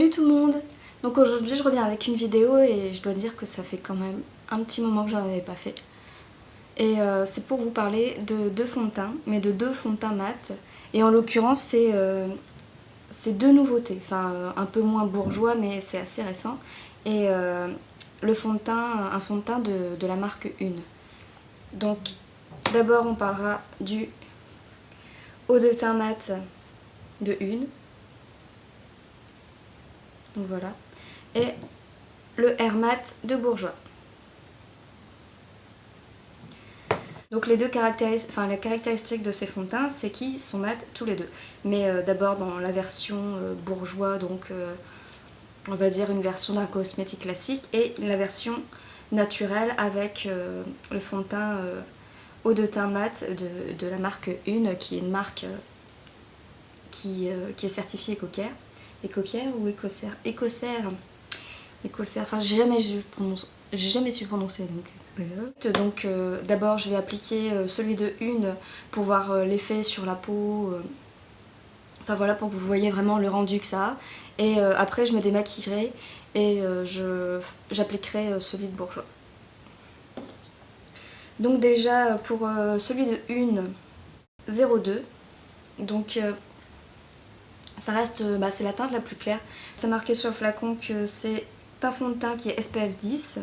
Salut tout le monde! Donc aujourd'hui je reviens avec une vidéo et je dois dire que ça fait quand même un petit moment que j'en avais pas fait. Et c'est pour vous parler de deux fonds de teint, mais de deux fonds de teint mat. Et en l'occurrence c'est deux nouveautés, enfin un peu moins bourgeois mais c'est assez récent. Et le fond de teint, un fond de teint de la marque Une. Donc d'abord on parlera du eau de teint mat de Une. Donc voilà. Et le Air Mat de Bourjois. Donc les caractéristiques de ces fonds de teint, c'est qu'ils sont mat tous les deux. Mais d'abord dans la version bourgeois, donc on va dire une version d'un cosmétique classique, et la version naturelle avec le fond de teint eau de teint mat de la marque Une, qui est une marque qui est certifiée Écocare. Écocare ou Écossaire? Écossaire. Enfin j'ai jamais su prononcer donc d'abord je vais appliquer celui de Une pour voir l'effet sur la peau, enfin voilà, pour que vous voyez vraiment le rendu que ça a, et après je me démaquillerai et j'appliquerai celui de Bourjois. Donc déjà pour celui de Une 02, donc ça reste, c'est la teinte la plus claire. C'est marqué sur le flacon que c'est un fond de teint qui est SPF 10.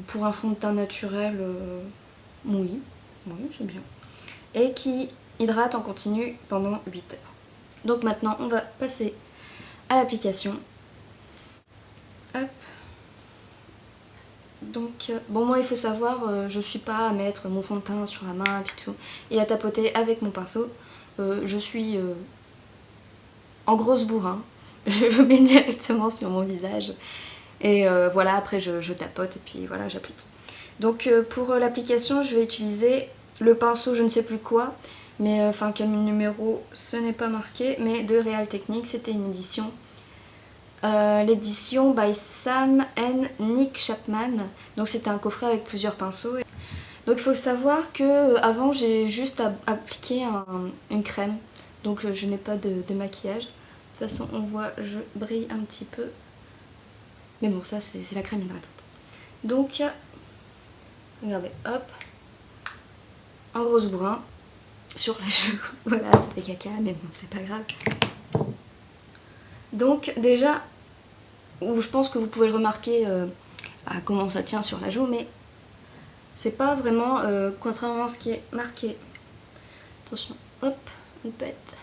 Pour un fond de teint naturel, oui, c'est bien. Et qui hydrate en continu pendant 8 heures. Donc maintenant, on va passer à l'application. Hop. Donc, bon, moi il faut savoir, je suis pas à mettre mon fond de teint sur la main et tout, et à tapoter avec mon pinceau. Je suis en grosse bourrin. Je le mets directement sur mon visage. Et voilà, après je tapote et puis voilà, j'applique. Donc pour l'application, je vais utiliser le pinceau, je ne sais plus quoi, mais enfin quel numéro, ce n'est pas marqué, mais de Real Techniques, c'était une édition. L'édition by Sam and Nick Chapman. Donc c'était un coffret avec plusieurs pinceaux. Donc il faut savoir que avant j'ai juste appliqué une crème, donc je n'ai pas de maquillage. De toute façon on voit, je brille un petit peu. Mais bon, ça c'est la crème hydratante. Donc, regardez, hop, un gros brun sur la joue. Voilà, ça fait caca, mais bon, c'est pas grave. Donc déjà, je pense que vous pouvez le remarquer à comment ça tient sur la joue, mais c'est pas vraiment, contrairement à ce qui est marqué. Attention, hop, on pète.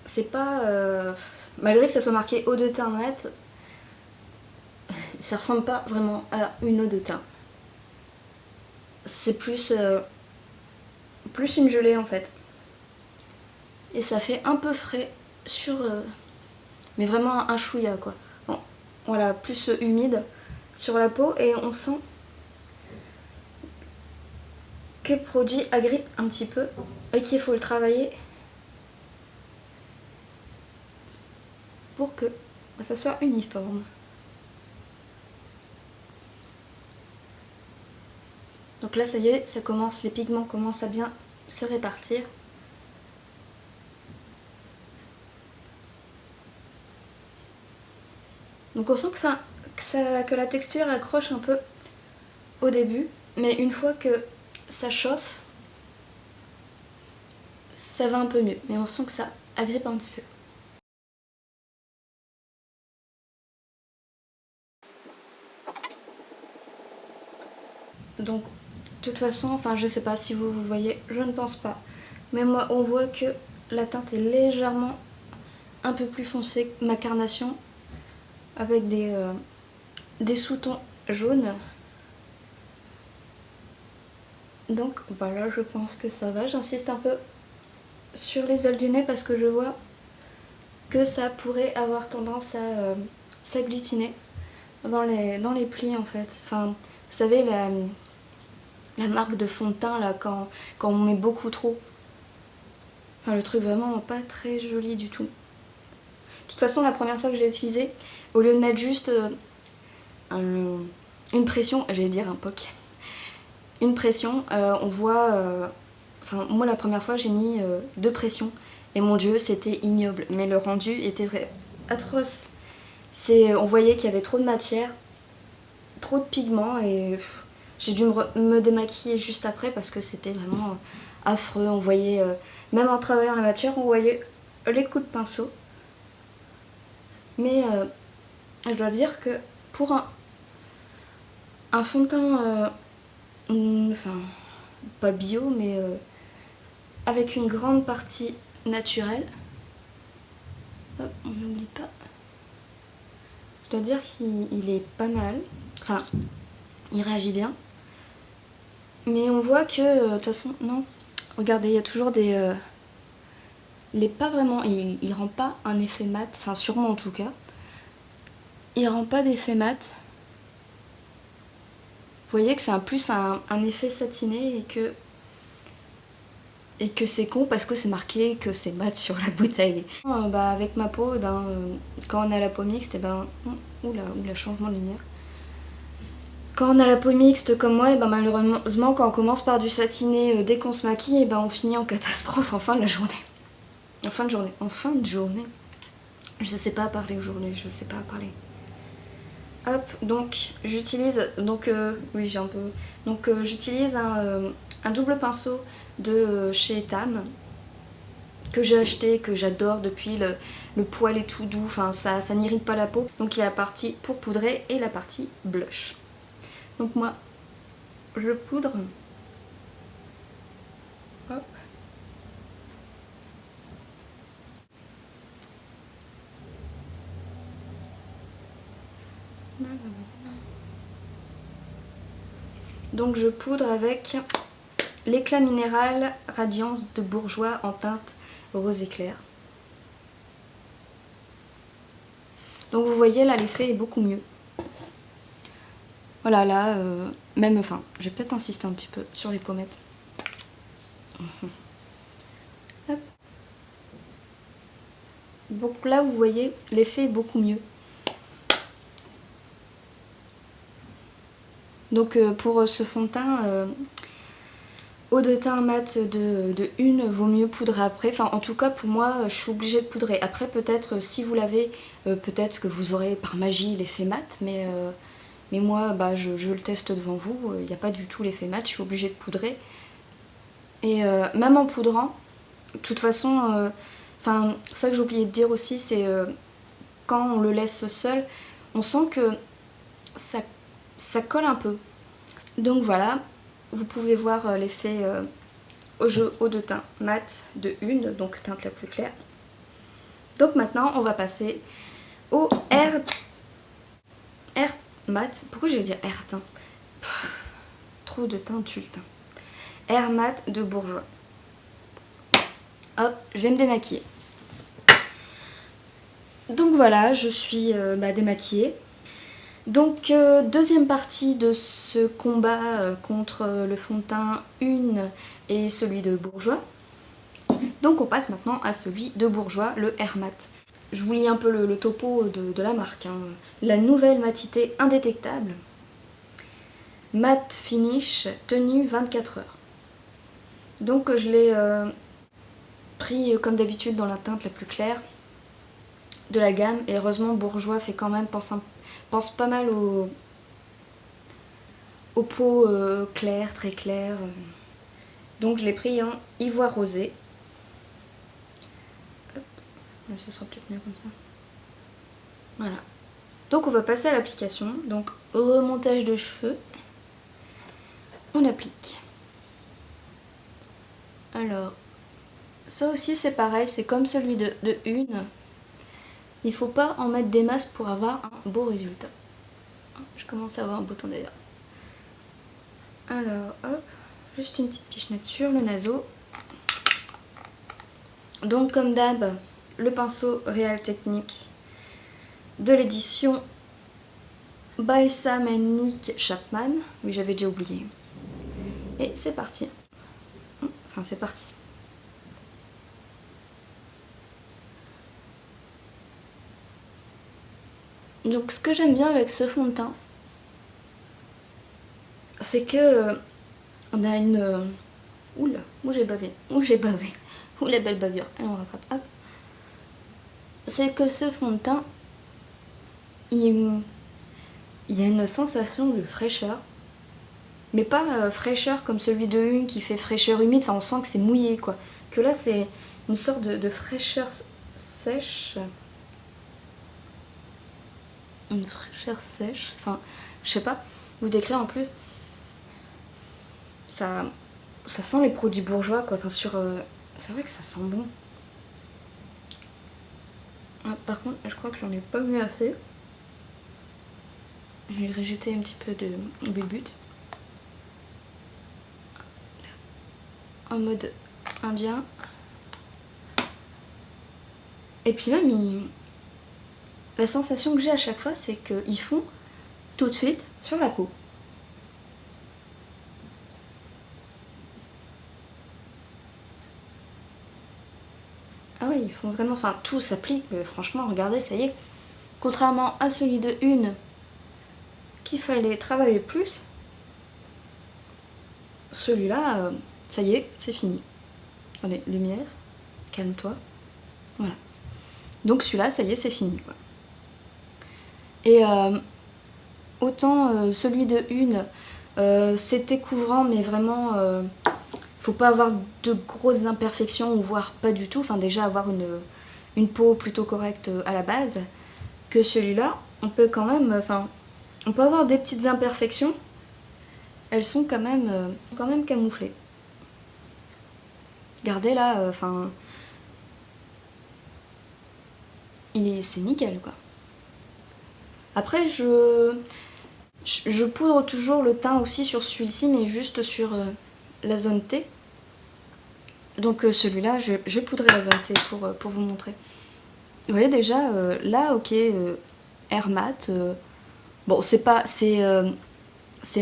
C'est pas, malgré que ça soit marqué eau de teint mat, ça ressemble pas vraiment à une eau de teint. C'est plus une gelée en fait. Et ça fait un peu frais sur... mais vraiment un chouïa quoi. Bon, voilà, plus humide sur la peau, et on sent que le produit agrippe un petit peu et qu'il faut le travailler pour que ça soit uniforme. Donc là ça y est, ça commence, les pigments commencent à bien se répartir. Donc on sent que la texture accroche un peu au début, mais une fois que ça chauffe, ça va un peu mieux. Mais on sent que ça agrippe un petit peu. Donc de toute façon, enfin je sais pas si vous le voyez, je ne pense pas. Mais moi on voit que la teinte est légèrement un peu plus foncée que ma carnation, avec des sous-tons jaunes. Donc voilà, je pense que ça va. J'insiste un peu sur les ailes du nez parce que je vois que ça pourrait avoir tendance à s'agglutiner dans les plis en fait. Enfin, vous savez, la marque de fond de teint là, quand on met beaucoup trop. Enfin, le truc vraiment pas très joli du tout. De toute façon, la première fois que je l'ai utilisé, au lieu de mettre juste une pression, j'allais dire un poc, une pression, on voit... Enfin, moi la première fois j'ai mis 2 pressions, et mon dieu, c'était ignoble, mais le rendu était atroce. On voyait qu'il y avait trop de matière, trop de pigments et j'ai dû me démaquiller juste après parce que c'était vraiment affreux. On voyait, même en travaillant la matière, on voyait les coups de pinceau. Mais je dois dire que pour un fond de teint, enfin pas bio, mais avec une grande partie naturelle, hop, on n'oublie pas. Je dois dire qu'il est pas mal. Enfin, il réagit bien. Mais on voit que, de toute façon, non. Regardez, il y a toujours des... il est pas vraiment... Il rend pas un effet mat. Enfin, sûrement en tout cas. Il rend pas d'effet mat. Vous voyez que c'est plus un effet satiné et que c'est con parce que c'est marqué que c'est mat sur la bouteille. Avec ma peau, quand on a la peau mixte, oula, changement de lumière. Quand on a la peau mixte comme moi, malheureusement quand on commence par du satiné, dès qu'on se maquille, on finit en catastrophe en fin de la journée. En fin de journée. Je sais pas parler aujourd'hui, je sais pas parler. Hop, donc j'utilise, oui j'ai un peu, j'utilise un double pinceau de chez Etam que j'ai acheté, que j'adore depuis, le poil est tout doux, enfin ça n'irrite pas la peau. Donc il y a la partie pour poudrer et la partie blush. Donc moi je poudre, hop. Donc je poudre avec l'éclat minéral Radiance de Bourjois en teinte rose éclair. Donc vous voyez là l'effet est beaucoup mieux. Voilà là, je vais peut-être insister un petit peu sur les pommettes. Hop. Donc là vous voyez l'effet est beaucoup mieux. Donc pour ce fond de teint, eau de teint mat de une vaut mieux poudrer après. Enfin en tout cas pour moi je suis obligée de poudrer. Après peut-être si vous l'avez, peut-être que vous aurez par magie l'effet mat. Mais moi je le teste devant vous, il n'y a pas du tout l'effet mat, je suis obligée de poudrer. Et même en poudrant, de toute façon, ça que j'ai oublié de dire aussi, c'est quand on le laisse seul, on sent que ça colle un peu. Donc voilà, vous pouvez voir l'effet eau de teint mat de une, donc teinte la plus claire. Donc maintenant on va passer au air mat. Pourquoi j'allais dire air teint? Trop de teint tue le teint. Air mat de Bourjois. Hop, je vais me démaquiller. Donc voilà, je suis démaquillée. Donc deuxième partie de ce combat contre le fond de teint une et celui de Bourjois. Donc on passe maintenant à celui de Bourjois, le Air Mat. Je vous lis un peu le topo de la marque. La nouvelle matité indétectable. Matte finish, tenue 24 heures. Donc je l'ai pris comme d'habitude dans la teinte la plus claire de la gamme. Et heureusement Bourjois fait quand même pense pas mal aux peaux claires, très claires. Donc je l'ai pris en ivoire rosé. Hop. Ce sera peut-être mieux comme ça. Voilà. Donc on va passer à l'application. Donc remontage de cheveux. On applique. Alors, ça aussi c'est pareil, c'est comme celui de une. Il faut pas en mettre des masses pour avoir un beau résultat. Je commence à avoir un bouton d'ailleurs. Alors, hop, juste une petite pichenette sur le naseau. Donc comme d'hab, le pinceau Real Technique de l'édition by Sam & Nick Chapman. Oui, j'avais déjà oublié. Et c'est parti. Enfin, c'est parti. Donc ce que j'aime bien avec ce fond de teint, c'est que on a une... Oula, où j'ai bavé, où la belle bavure. Allez, on rattrape, hop. c'est que ce fond de teint, il y a une sensation de fraîcheur. Mais pas fraîcheur comme celui de Une qui fait fraîcheur humide, enfin on sent que c'est mouillé quoi. Que là c'est une sorte de fraîcheur sèche. Une fraîcheur sèche, enfin je sais pas vous décrire en plus. Ça sent les produits bourgeois quoi, enfin sur... c'est vrai que ça sent bon. Ah, par contre je crois que j'en ai pas mis assez. Je vais rajouter un petit peu de bulbute. En mode indien. Et puis même, la sensation que j'ai à chaque fois, c'est qu'ils font tout de suite sur la peau. Ah ouais, ils font vraiment, enfin tout s'applique, franchement, regardez, ça y est. Contrairement à celui de Une, qu'il fallait travailler plus, celui-là, ça y est, c'est fini. Attendez, lumière, calme-toi. Voilà. Donc celui-là, ça y est, c'est fini, quoi. Et autant celui de Une, c'était couvrant, mais vraiment, faut pas avoir de grosses imperfections, ou voire pas du tout. Enfin, déjà avoir une peau plutôt correcte à la base. Que celui-là, on peut quand même, enfin, on peut avoir des petites imperfections. Elles sont quand même camouflées. Regardez là, enfin, c'est nickel quoi. Après, je poudre toujours le teint aussi sur celui-ci, mais juste sur la zone T. Donc celui-là, je poudrerai la zone T pour vous montrer. Vous voyez déjà, là, ok, air mat. Bon, c'est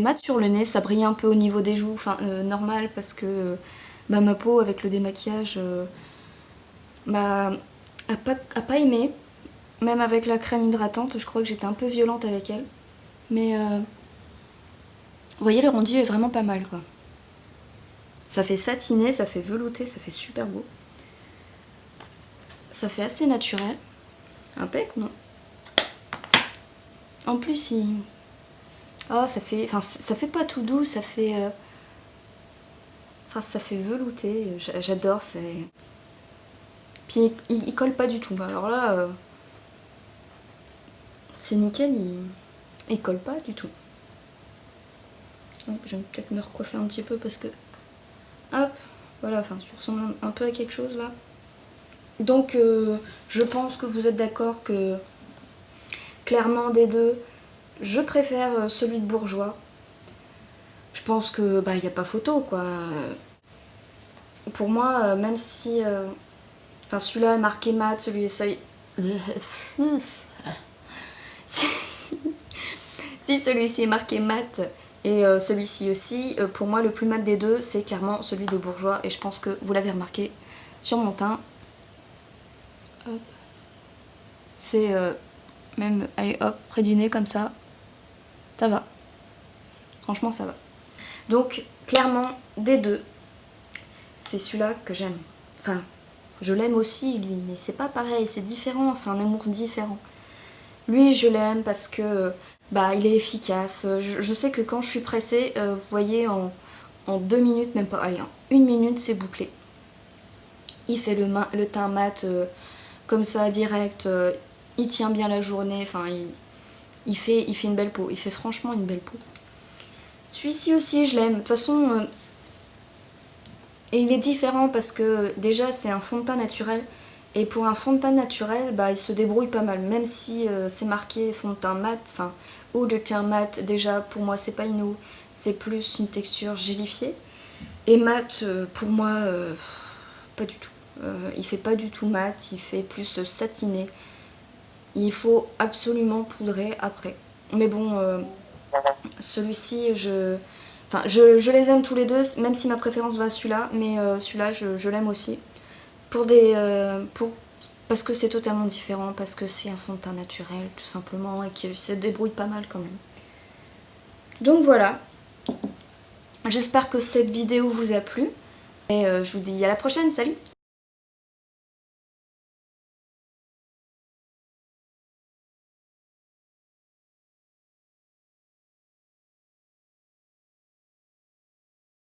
mat sur le nez, ça brille un peu au niveau des joues, enfin normal parce que bah, ma peau avec le démaquillage a pas aimé. Même avec la crème hydratante, je crois que j'étais un peu violente avec elle. Mais vous voyez, le rendu est vraiment pas mal quoi. Ça fait satiner, ça fait velouter, ça fait super beau. Ça fait assez naturel. Impec, non? En plus, oh, ça fait pas tout doux, ça fait... Enfin, ça fait velouter, j'adore, c'est... Puis il colle pas du tout, alors là... C'est nickel, il colle pas du tout. Donc, je vais peut-être me recoiffer un petit peu parce que... Hop, voilà, enfin, tu ressembles un peu à quelque chose là. Donc, je pense que vous êtes d'accord que... Clairement, des deux, je préfère celui de Bourjois. Je pense que, bah, y a pas photo, quoi. Pour moi, même si... Enfin, celui-là est marqué mat, celui-là... Si celui-ci est marqué mat et celui-ci aussi, pour moi le plus mat des deux c'est clairement celui de Bourjois et je pense que vous l'avez remarqué sur mon teint. C'est même, allez hop, près du nez comme ça va. Franchement ça va. Donc clairement des deux, c'est celui-là que j'aime. Enfin, je l'aime aussi lui, mais c'est pas pareil, c'est différent, c'est un amour différent. Lui, je l'aime parce que bah, il est efficace. Je sais que quand je suis pressée, vous voyez, en 2 minutes, même pas, allez, en 1 minute, c'est bouclé. Il fait le teint mat comme ça, direct. Il tient bien la journée. Enfin, il fait une belle peau. Il fait franchement une belle peau. Celui-ci aussi, je l'aime. De toute façon, et il est différent parce que déjà, c'est un fond de teint naturel. Et pour un fond de teint naturel, bah, il se débrouille pas mal. Même si c'est marqué fond de teint mat, enfin, ou de teint mat, déjà pour moi c'est pas inou, c'est plus une texture gélifiée. Et mat, pour moi, pas du tout. Il fait pas du tout mat, il fait plus satiné. Il faut absolument poudrer après. Mais bon, celui-ci, je les aime tous les deux, même si ma préférence va à celui-là, mais celui-là, je l'aime aussi. Parce que c'est totalement différent, parce que c'est un fond de teint naturel, tout simplement, et qu'il se débrouille pas mal quand même. Donc voilà. J'espère que cette vidéo vous a plu. Et je vous dis à la prochaine, salut!